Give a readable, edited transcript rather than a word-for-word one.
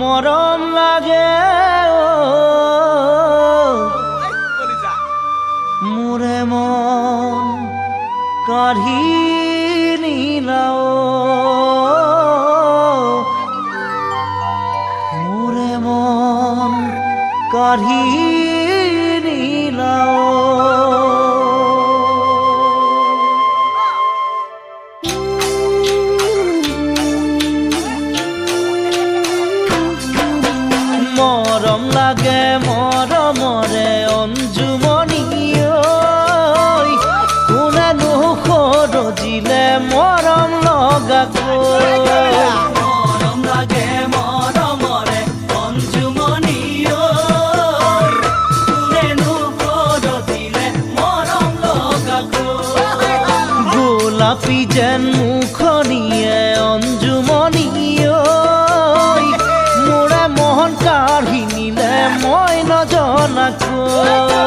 মৰম লাগে মোৰে মন কাঢ়ি নিলাও মোৰে মন কাঢ়ি নিলাও মৰম লাগে মৰমৰে অঞ্জুমণি কোনেনো খৰজিলে মৰম লগাকৈ মৰম লাগে মৰমৰে অঞ্জুমণি কোনেনো খৰজিলে মৰম লগাকৈ গোলাপী যেন মুখনিয়ে অঞ্জুমণি মোৰে মন কাঢ়ি নিলে মই নজনাকৈ